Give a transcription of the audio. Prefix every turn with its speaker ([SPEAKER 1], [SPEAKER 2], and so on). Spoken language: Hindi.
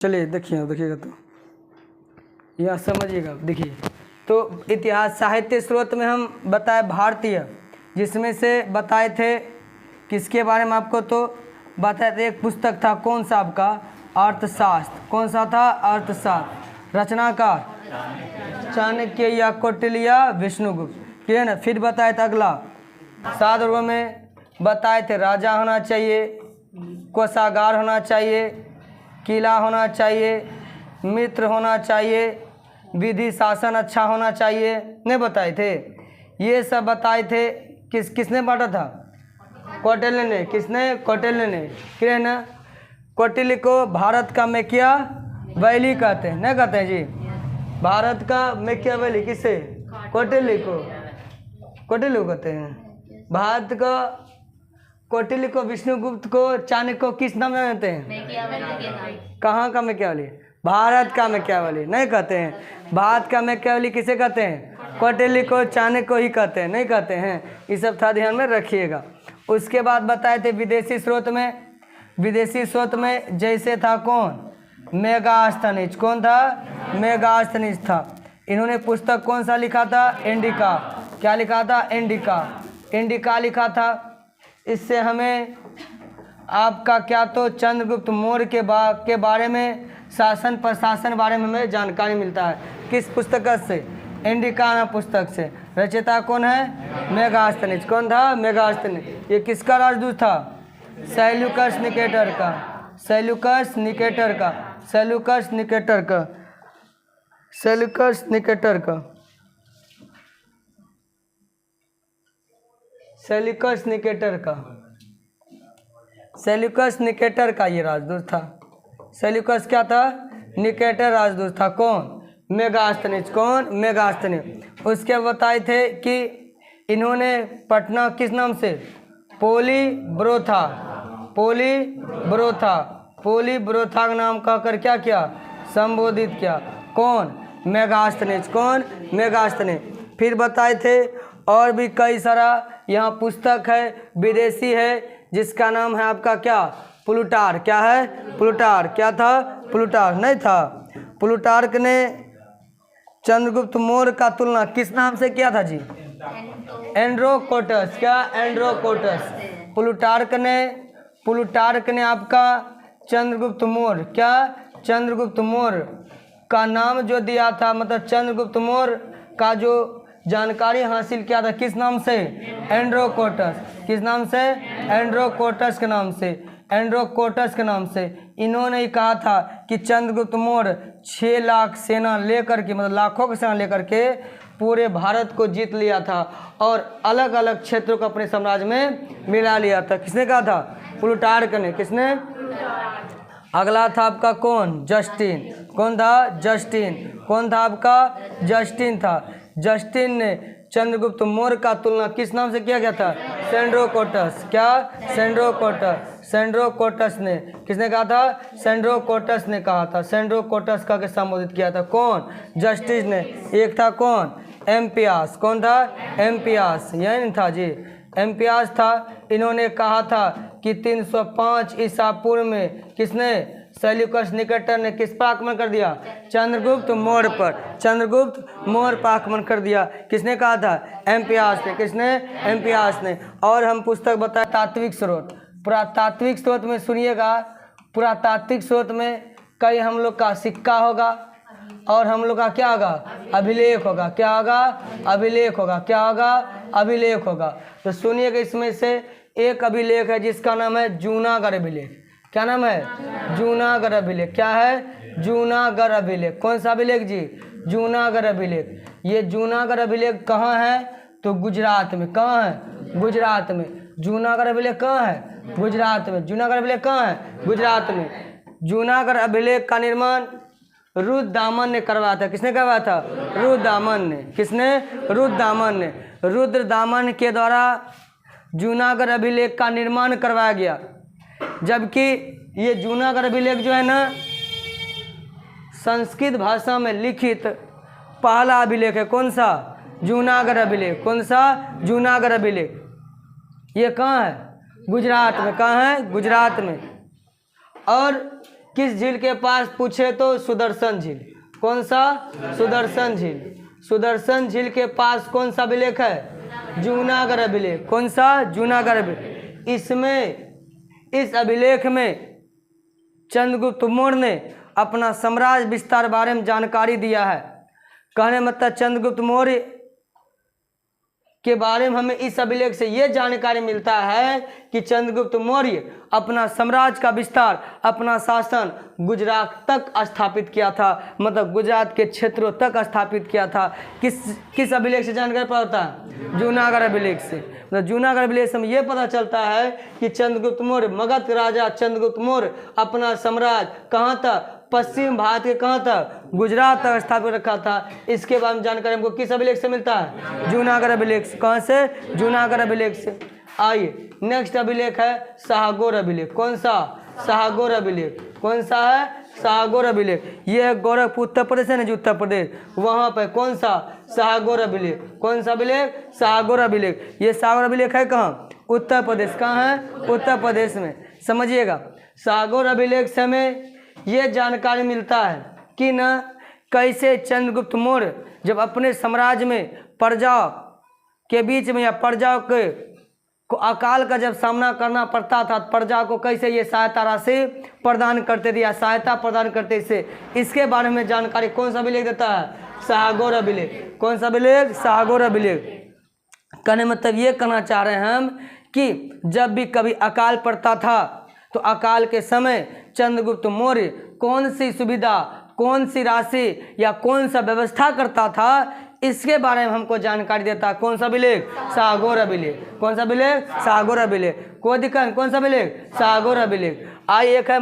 [SPEAKER 1] चलिए देखिए, देखिएगा तो यहाँ समझिएगा। देखिए तो इतिहास साहित्य स्रोत में हम बताए भारतीय, जिसमें से बताए थे किसके बारे में आपको, तो बताए थे एक पुस्तक था कौन सा आपका, अर्थशास्त्र। कौन सा था? अर्थशास्त्र। रचनाकार चाणक्य या कौटिल्य या विष्णुगुप्त, ठीक है ना। फिर बताए थे अगला साधर्व में बताए थे राजा होना चाहिए, कोषागार होना चाहिए, किला होना चाहिए, मित्र होना चाहिए, विधि शासन अच्छा होना चाहिए, नहीं बताए थे। ये सब बताए थे। किसने बांटा था? कौटिल्य ने। किसने? कौटिल्य ने, ठीक है ना। कौटिल्य को भारत का मैकियावेली कहते हैं, नहीं कहते हैं जी? भारत का मैकियावेली किसे? कौटिल्य को। कौटिल्य को कहते हैं। भारत का कौटिल्य को, विष्णुगुप्त को, चाणक्य को किस नाम से जानते हैं? कहाँ का मैकियावेली? भारत का मैकियावेली नहीं कहते हैं। भारत का मैकियावेली किसे कहते हैं? कौटिल्य को, चाणक्य को ही कहते हैं, नहीं कहते हैं। ये सब था, ध्यान में रखिएगा। उसके बाद बताए थे विदेशी स्रोत में। विदेशी स्रोत में जैसे था कौन? मेगास्थनीज। कौन था? मेगास्थनीज था। इन्होंने पुस्तक कौन सा लिखा था? इंडिका। क्या लिखा था? इंडिका। इंडिका लिखा था। इससे हमें आपका क्या, तो चंद्रगुप्त मौर्य के बारे में, शासन प्रशासन बारे में हमें जानकारी मिलता है। किस पुस्तक से? इंडिका नाम पुस्तक से। रचयिता कौन है? मेगास्थनीज। कौन था? मेगास्थनीज। ये किसका राजदूत था? सेल्यूकस निकेटर का। सेल्यूकस निकेटर का। सेल्यूकस निकेटर का। सेल्यूकस निकेटर का। सेल्यूकस निकेटर का। सेल्यूकस निकेटर का ये राजदूत था। सेल्यूकस क्या था? निकेटर राजदूत था। कौन? मेगास्थनीज। कौन? मेगास्थनीज। उसके बताए थे कि इन्होंने पटना किस नाम से? पोलीब्रोथा। पोलीब्रोथा। पोलीब्रोथा का नाम कहकर क्या किया? संबोधित किया। कौन? मेगास्थनीज। कौन? मेगास्थनीज। फिर बताए थे और भी कई सारा यहाँ पुस्तक है, विदेशी है, जिसका नाम है आपका क्या? प्लूटार। क्या है? प्लूटार। क्या था? प्लूटार नहीं था। प्लूटार्क ने चंद्रगुप्त मौर्य का तुलना किस नाम से किया था जी? एंड्रोकोटस। क्या? एंड्रोकोटस। प्लूटार्क ने आपका चंद्रगुप्त मौर्य, क्या? चंद्रगुप्त मौर्य का नाम जो दिया था, मतलब चंद्रगुप्त मौर्य का जो जानकारी हासिल किया था, किस नाम से? एंड्रोकोटस। किस नाम से? एंड्रोकोटस के नाम से। एंड्रोकोटस के नाम से। इन्होंने ही कहा था कि चंद्रगुप्त मौर्य 6 लाख सेना लेकर के, मतलब लाखों की सेना लेकर के पूरे भारत को जीत लिया था और अलग अलग क्षेत्रों को अपने साम्राज्य में मिला लिया था। किसने कहा था? प्लूटार्क ने। किसने? अगला था आपका कौन? जस्टिन। कौन था? जस्टिन। कौन था आपका? जस्टिन था। जस्टिन ने चंद्रगुप्त मौर्य का तुलना किस नाम से किया गया था? सेंड्रोकोटस। क्या? सेंड्रोकोटस। सेंड्रोकोटस ने। किसने कहा था? सेंड्रोकोटस ने कहा था। सेंड्रोकोटस का के संबोधित किया था। कौन? जस्टिस ने। एक था कौन? एम्पियास। कौन था? एम्पियास। यही नहीं था जी? एम्पियास था। इन्होंने कहा था कि 305 ईसा पूर्व में किसने? सेल्यूकस निकेटर ने किस पर आक्रमण कर दिया? चंद्रगुप्त मौर्य पर। चंद्रगुप्त मौर्य पर आक्रमण कर दिया। किसने कहा था? एम्पियास ने। किसने? एम्पियास ने। और हम पुस्तक बताए तात्विक स्रोत। पुरातात्विक स्रोत में सुनिएगा, पुरातात्विक स्रोत में कई हम लोग का सिक्का होगा और हम लोग का क्या होगा? अभिलेख होगा। क्या होगा? अभिलेख होगा। क्या होगा? अभिलेख होगा। तो सुनिएगा, इसमें से एक अभिलेख है जिसका नाम है जूनागढ़ अभिलेख। क्या नाम है? जूनागढ़ अभिलेख। क्या है? जूनागढ़ अभिलेख। कौन सा अभिलेख जी? जूनागढ़ अभिलेख। ये जूनागढ़ अभिलेख कहाँ है? तो गुजरात में। कहाँ है? गुजरात में। जूनागढ़ अभिलेख कहाँ है? गुजरात में। जूनागढ़ अभिलेख कहाँ है? गुजरात में। जूनागढ़ अभिलेख का निर्माण रुद्रदामन ने करवाया था। किसने करवाया था? रुद्रदामन ने। किसने? रुद्रदामन ने। रुद्रदामन के द्वारा जूनागढ़ अभिलेख का निर्माण करवाया गया। जबकि ये जूनागढ़ अभिलेख जो है ना, संस्कृत भाषा में लिखित पहला अभिलेख है। कौन सा? जूनागढ़ अभिलेख। कौन सा? जूनागढ़ अभिलेख। ये कहाँ है? गुजरात में। कहाँ है? गुजरात में। और किस झील के पास पूछे तो सुदर्शन झील। कौन सा? सुदर्शन झील। सुदर्शन झील के पास कौन सा अभिलेख है? जूनागढ़ अभिलेख। कौन सा? जूनागढ़ अभिलेख। इस अभिलेख में चंद्रगुप्त मौर्य ने अपना साम्राज्य विस्तार बारे में जानकारी दिया है। कहने मतलब चंद्रगुप्त मौर्य के बारे में हमें इस अभिलेख से ये जानकारी मिलता है कि चंद्रगुप्त मौर्य अपना साम्राज्य का विस्तार, अपना शासन गुजरात तक स्थापित किया था, मतलब गुजरात के क्षेत्रों तक स्थापित किया था। किस अभिलेख से जानकारी प्राप्त होता है? जूनागढ़ अभिलेख से। मतलब जूनागढ़ अभिलेख से हमें यह पता चलता है कि चंद्रगुप्त मौर्य, मगध राजा चंद्रगुप्त मौर्य अपना साम्राज्य कहाँ तक? पश्चिम भारत के कहाँ तक? गुजरात तक स्थापित रखा था। इसके बारे में जानकारी हमको किस अभिलेख से मिलता है? जूनागढ़ अभिलेख से। कहाँ से? जूनागढ़ अभिलेख से। आइए नेक्स्ट अभिलेख है शाहगौर अभिलेख। कौन सा? शाहगौर अभिलेख। कौन सा है? शाहगौर अभिलेख। यह है गोरखपुर उत्तर प्रदेश है ना जी, उत्तर प्रदेश, वहाँ पर कौन सा? शाहगौर अभिलेख। कौन सा अभिलेख? शाहगौर अभिलेख। ये शाहगौर अभिलेख है कहाँ? उत्तर प्रदेश। कहाँ है? उत्तर प्रदेश में। समझिएगा, शाहगौर अभिलेख से हमें ये जानकारी मिलता है कि न कैसे चंद्रगुप्त मौर्य जब अपने साम्राज्य में प्रजा के बीच में या प्रजा के को अकाल का जब सामना करना पड़ता था, प्रजा को कैसे ये सहायता राशि प्रदान करते थे या सहायता प्रदान करते थे, इसके बारे में जानकारी कौन सा अभिलेख देता है? शाहगौर अभिलेख। कौन सा अभिलेख? शाहगौर अभिलेख। कहने मतलब ये कहना चाह रहे हैं हम कि जब भी कभी अकाल पड़ता था तो अकाल के समय चंद्रगुप्त मौर्य कौन सी सुविधा, कौन सी राशि या कौन सा व्यवस्था करता था, इसके बारे में हमको जानकारी देता। कौन सा अभिलेख? शाहगौर अभिलेख। कौन सा अभिलेख? शाहगौर अभिलेख। कोई दिक्कत? कौन सा अभिलेख? शाहगौर अभिलेख। आई एक है